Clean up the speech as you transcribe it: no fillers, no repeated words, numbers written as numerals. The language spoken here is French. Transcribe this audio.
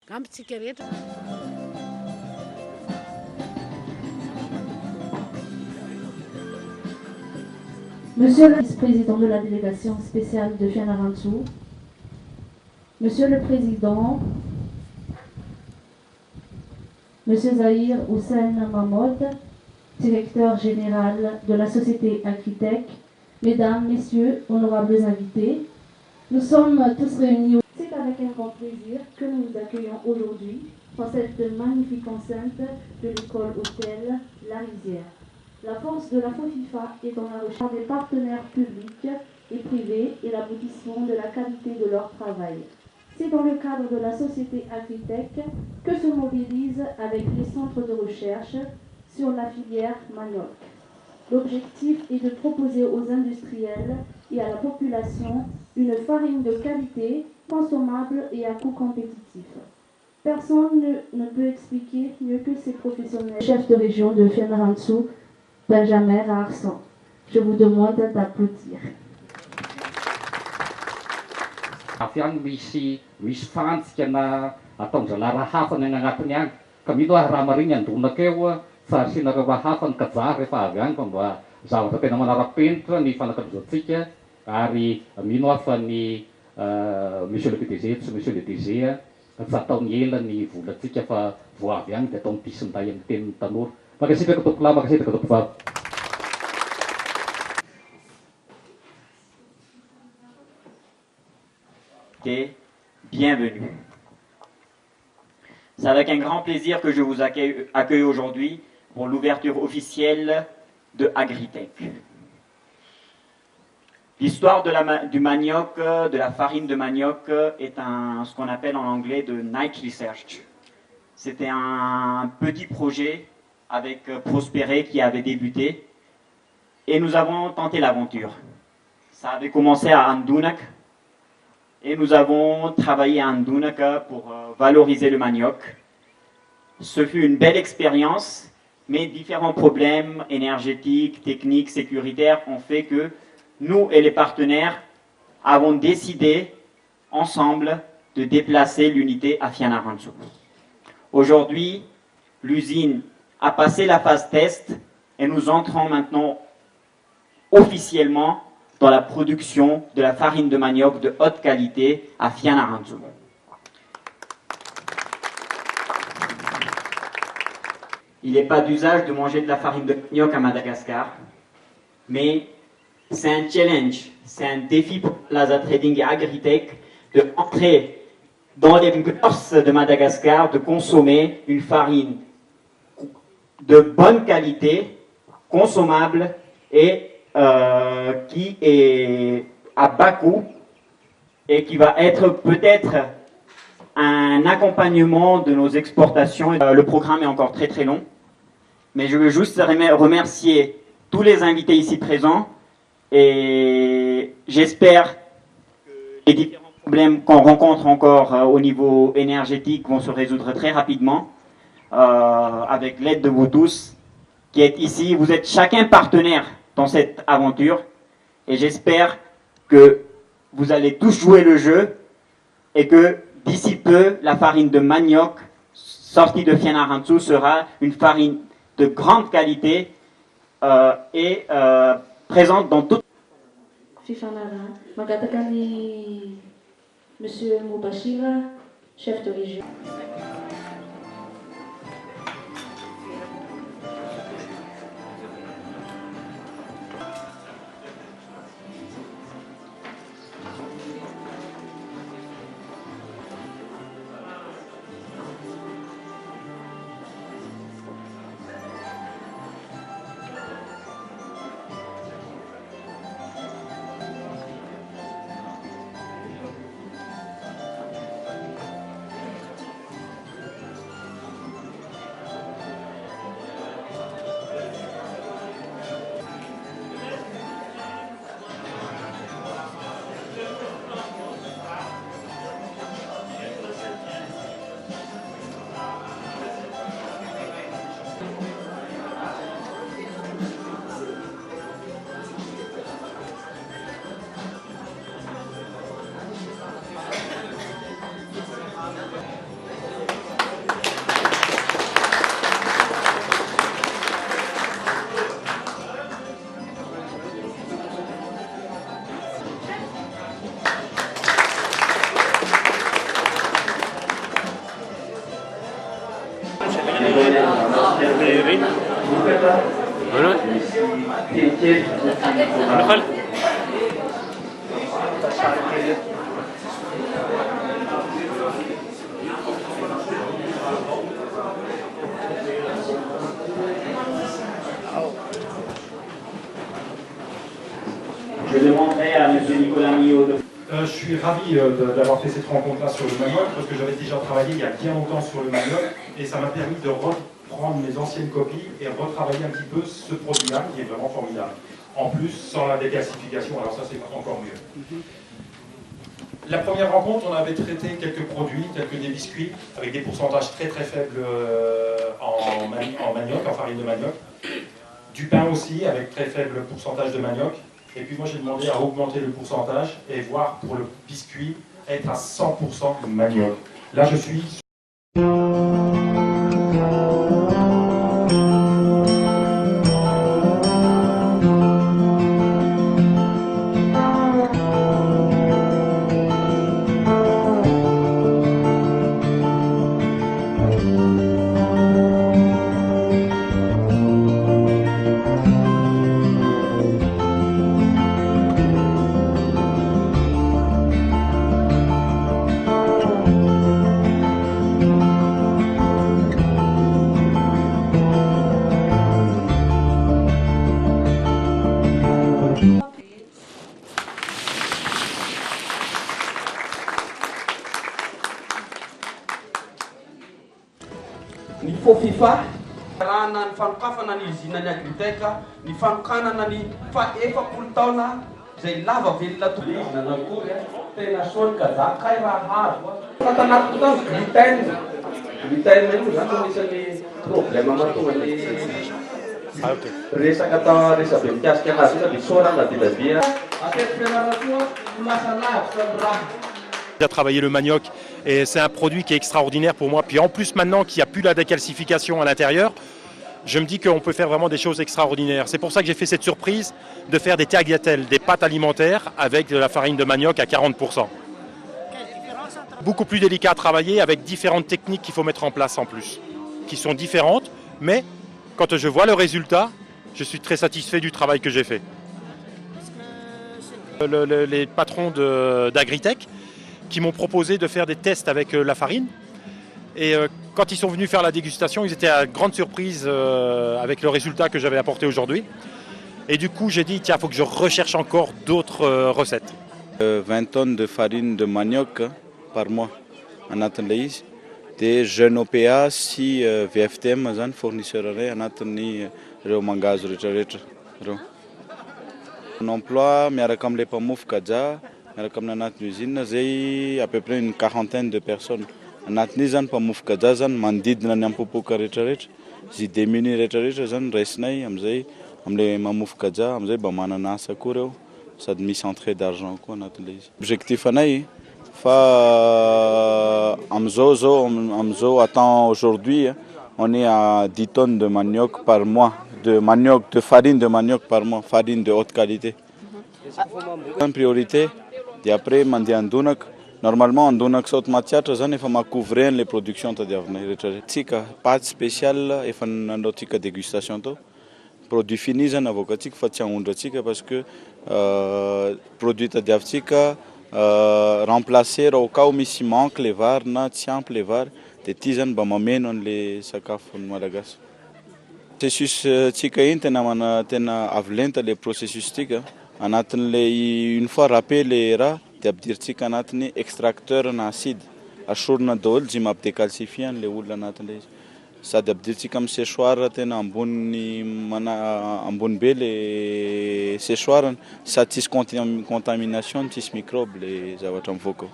Ampitsika rehetra. Monsieur le vice-président de la délégation spéciale de Fianarantsoa, Monsieur le Président, Monsieur Zahir Hussein Mahmoud, directeur général de la Société Agritech, Mesdames, Messieurs, honorables invités, nous sommes tous réunis. C'est avec un grand plaisir que nous vous accueillons aujourd'hui dans cette magnifique enceinte de l'école hôtel La Rivière. La force de la FOFIFA est dans la recherche des partenaires publics et privés et l'aboutissement de la qualité de leur travail. C'est dans le cadre de la société Agritech que se mobilise avec les centres de recherche sur la filière manioc. L'objectif est de proposer aux industriels et à la population une farine de qualité, consommable et à coût compétitif. Personne ne peut expliquer mieux que ces professionnels. Chef de région de Fianarantsoa, Benjamin Rarson. Je vous demande d'applaudir. Afiany misy fantsika na ataon-dralahy hafa ny agnatiny agny ka mino aho raha mariny andronaka eo fa asianareo raha hafa ny kajaha rehefa avy agny fa mba zavatra tena manara-penitra ny fanakabizatsika ary mino aho fa ny monsieur le PDG sy monsieur le DG tsy ataony ela ny volatsika fa vo avy agny dia ataony pisinday amin'ny tenin'ny tanora. Makasitraka tompoko lahy, makasitraka tompoko vavy. Bienvenue. C'est avec un grand plaisir que je vous accueille aujourd'hui pour l'ouverture officielle de Agritech. L'histoire du manioc, de la farine de manioc, est ce qu'on appelle en anglais de niche research. C'était un petit projet avec Prospéré qui avait débuté et nous avons tenté l'aventure. Ça avait commencé à Andunak. Et nous avons travaillé à Andunaka pour valoriser le manioc. Ce fut une belle expérience, mais différents problèmes énergétiques, techniques, sécuritaires ont fait que nous et les partenaires avons décidé ensemble de déplacer l'unité à Fianarantsoa. Aujourd'hui, l'usine a passé la phase test et nous entrons maintenant officiellement dans la production de la farine de manioc de haute qualité à Fianarantsoa. Il n'est pas d'usage de manger de la farine de manioc à Madagascar, mais c'est un challenge, c'est un défi pour Plaza Trading et Agritech de entrer dans les mœurs de Madagascar, de consommer une farine de bonne qualité, consommable et qui est à bas coût et qui va être peut-être un accompagnement de nos exportations. Le programme est encore très très long, mais je veux juste remercier tous les invités ici présents et j'espère que les différents problèmes qu'on rencontre encore au niveau énergétique vont se résoudre très rapidement avec l'aide de vous tous qui êtes ici. Vous êtes chacun partenaire dans cette aventure et j'espère que vous allez tous jouer le jeu et que d'ici peu la farine de manioc sortie de Fianarantsoa sera une farine de grande qualité et présente dans toute. Monsieur Moubachira, chef de région. Je demanderai à M. Nicolas Millot de... Je suis ravi d'avoir fait cette rencontre-là sur le manioc, parce que j'avais déjà travaillé il y a bien longtemps sur le manioc, et ça m'a permis de reprendre mes anciennes copies et retravailler un petit peu ce produit-là, qui est vraiment formidable. En plus, sans la décalcification, alors ça c'est encore mieux. La première rencontre, on avait traité quelques produits, tels que des biscuits, avec des pourcentages très très faibles en manioc, en farine de manioc. Du pain aussi, avec très faible pourcentage de manioc. Et puis moi j'ai demandé à augmenter le pourcentage et voir pour le biscuit être à 100% de manioc. Là je suis... Ny fofifa rahana ny fanokafana ny usine ny Agritech ny fanokanana ny fa 7 taona izay lava velona toizina nakory tena sony ka za kay raha hazo fatanako tao gluten io zany anisany problème mahatonga ny resaka atao resabe mikasika anazy io dia sorana dilavia atety fianarana koa ho lasa lavitra ny raha. J'ai travaillé le manioc et c'est un produit qui est extraordinaire pour moi. Puis en plus maintenant qu'il n'y a plus la décalcification à l'intérieur, je me dis qu'on peut faire vraiment des choses extraordinaires. C'est pour ça que j'ai fait cette surprise de faire des tagliatelles, des pâtes alimentaires avec de la farine de manioc à 40%. Beaucoup plus délicat à travailler avec différentes techniques qu'il faut mettre en place en plus, qui sont différentes, mais quand je vois le résultat, je suis très satisfait du travail que j'ai fait. Les patrons d'Agritech qui m'ont proposé de faire des tests avec la farine. Et quand ils sont venus faire la dégustation, ils étaient à grande surprise avec le résultat que j'avais apporté aujourd'hui. Et du coup, j'ai dit, tiens, il faut que je recherche encore d'autres recettes. 20 tonnes de farine de manioc par mois en Atlantis. Des jeunes OPA, si VFTM, fournisseur en Atlantis, magasin, un emploi, mais comme les pamouf Kadja, comme dans l'usine, j'ai à peu près une quarantaine de personnes. En Atlantis, pamouf Kadja, mandid dans l'ampopoka retraite, j'ai démuni retraite, j'ai resné, j'ai mamouf Kadja, j'ai bamanana sakuro, ça de mise entrée d'argent quoi en Atlantis. Objectif anaï. Amzo attend aujourd'hui, on est à 10 tonnes de manioc par mois, de farine de manioc par mois, farine de haute qualité. En priorité, et après, normalement, on a saute matière, il faut couvrir les productions de pâte spéciale et une dégustation. Produit fini, parce que produit de remplacer au cas où il manque les var, les var, des tisans bamamènent les sakafon malagas. Processus tika tena avalenta les processus tika une fois râpé les rats d'abdir tika anatiny extracteur en acide ashorna daholo zy mampidécalcifiant les olona anatiny sady abdiritsika amin'ny séchoir tena ambony be les séchoir sady tsisy contamination tsisy microbe les zavatra mivoaka.